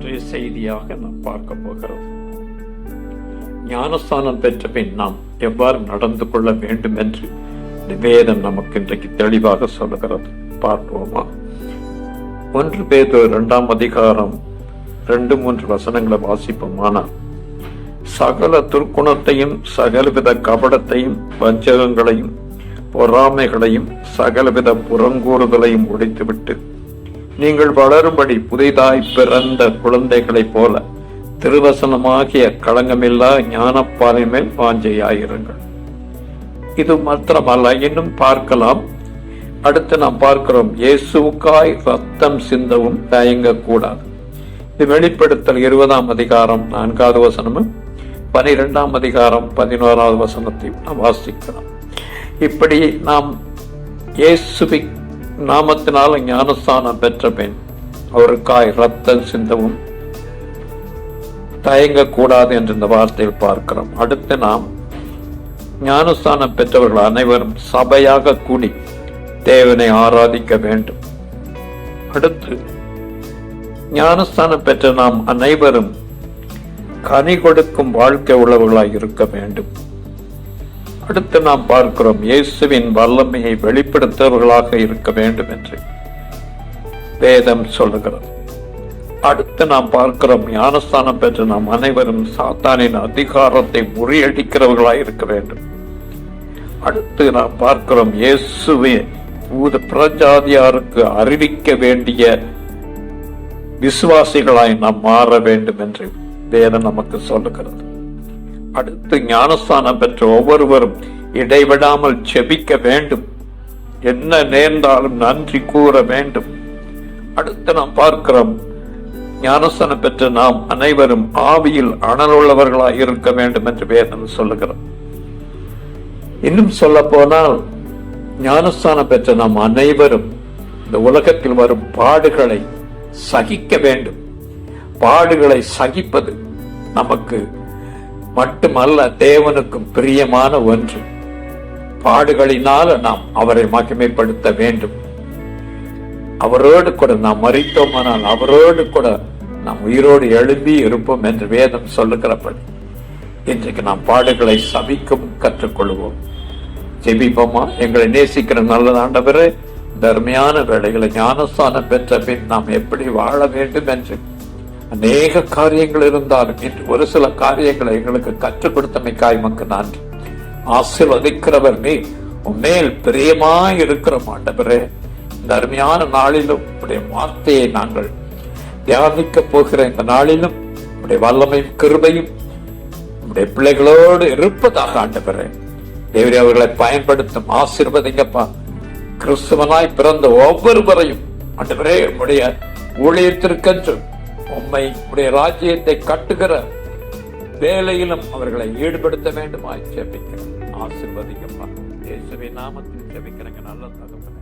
இன்றைய செய்தியாக நாம் பார்க்க போகிறோம். ஞானஸ்தானம் பெற்ற பின் நாம் எவ்வாறு நடந்து கொள்ள வேண்டும் என்று வேதம் நமக்கு இன்றைக்கு தெளிவாக சொல்லுகிறது. பார்ப்போமா? 1 பேதுரு 2 அதிகாரம் 2-3 வசனங்களை வாசிப்போமானால், சகல துர்க்குணத்தையும் சகலவித கபடத்தையும் வஞ்சகங்களையும் பொறாமைகளையும் சகலவித புறங்கூறுதலையும் ஒழித்துவிட்டு நீங்கள் வளரும்படி புதிதாய் பிறந்த குழந்தைகளைப் போல திருவசனமாகிய களங்கமில்லா ஞானப்பாறை மேல் வாஞ்சையாயிருங்கள். இது மாத்திரமல்ல, இன்னும் பார்க்கலாம். அடுத்து நாம் பார்க்கிறோம், இயேசுவுக்காய் ரத்தம் சிந்தவும் தயங்கக்கூடாது. இது வெளிப்படுத்தல் 20 அதிகாரம் 4 வசனமும் 12 அதிகாரம் 11 வசனத்தையும் நாம் வாசிக்கிறோம். இப்படி நாம் இயேசுவின் நாமத்தினால ஞானஸ்தானம் பெற்ற பின் அவருக்காய் ரத்தம் சிந்தவும் தயங்கக்கூடாது என்று இந்த வார்த்தையில் பார்க்கிறோம். அடுத்து நாம் ஞானஸ்தானம் பெற்றவர்கள் அனைவரும் சபையாக கூடி தேவனை ஆராதிக்க வேண்டும். அடுத்து ஞானஸ்தானம் பெற்ற நாம் அனைவரும் கனி கொடுக்கும் வாழ்க்கை உள்ளவர்களாய் இருக்க வேண்டும். அடுத்து நாம் பார்க்கிறோம், இயேசுவின் வல்லமையை வெளிப்படுத்துவர்களாக இருக்க வேண்டும் என்று வேதம் சொல்லுகிறது. அடுத்து நாம் பார்க்கிறோம், ஞானஸ்தானம் பெற்று நாம் அனைவரும் சாத்தானின் அதிகாரத்தை முறியடிக்கிறவர்களாய் இருக்க வேண்டும். அடுத்து நாம் பார்க்கிறோம், இயேசுவை புறஜாதியாருக்கு அறிவிக்க வேண்டிய விசுவாசிகளாய் நாம் மாற வேண்டும் என்று வேதம் நமக்கு சொல்லுகிறது. அடுத்து ஞானஸ்தானம் பெற்ற ஒவ்வொருவரும் இடைவிடாமல் செபிக்க வேண்டும். என்ன நேர்ந்தாலும் நன்றி கூற வேண்டும். அடுத்து நாம் பார்க்கிறோம், ஞானஸ்தானம் பெற்ற நாம் அனைவரும் ஆவியில் அனலுள்ளவர்களாக இருக்க வேண்டும் என்று வேதம் சொல்லுகிறோம். இன்னும் சொல்ல போனால், ஞானஸ்தானம் பெற்ற நாம் அனைவரும் இந்த உலகத்தில் வரும் பாடுகளை சகிக்க வேண்டும். பாடுகளை சகிப்பது நமக்கு மட்டுமல்ல, தேவனுக்கும் பிரியமான ஒன்று. பாடுகளினால நாம் அவரை மகிமைப்படுத்த வேண்டும். அவரோடு கூட நாம் மரித்தோமானால் அவரோடு கூட நாம் உயிரோடு எழும்பி இருப்போம் என்று வேதம் சொல்லுகிறபடி இன்றைக்கு நாம் பாடுகளை சபிக்கவும் கற்றுக்கொள்வோம். ஜெபிப்போமா? எங்களை நேசிக்கிற நல்ல ஆண்டவரே, தர்மையான வேளைகளை ஞானஸ்தானம் பெற்ற பின் நாம் எப்படி வாழ வேண்டும் என்று அநேக காரியங்கள் இருந்தாலும் இன்று ஒரு சில காரியங்களை எங்களுக்கு கற்றுக் கொடுத்தமைக்காய் உமக்கு நன்றி. ஆசீர்வதிக்கிறவர் நீ, உன்மேல் பிரியமாய் இருக்கிற ஆண்டவரே, இந்த அருமையான நாளிலும் உடைய வார்த்தையை நாங்கள் தியானிக்க போகிற இந்த நாளிலும் உடைய வல்லமையும் கிருபையும் உடைய பிள்ளைகளோடு இருப்பதாக ஆண்டவரே, தேவரே அவர்களை பயன்படுத்தும். ஆசீர்வதிங்கப்பா. கிறிஸ்துவனாய் பிறந்த ஒவ்வொருவரையும் ஆண்டவரே உடைய ஊழியத்திற்கென்று உம்மை உடைய ராஜ்யத்தை கட்டுகிற வேலையிலும் அவர்களை ஈடுபடுத்த வேண்டுமாய் ஜெபிக்கிறேன். ஆசீர்வதிங்கப்பா. இயேசுவின் நாமத்தில் ஜெபிக்கிறேங்க நல்ல தகப்பனே.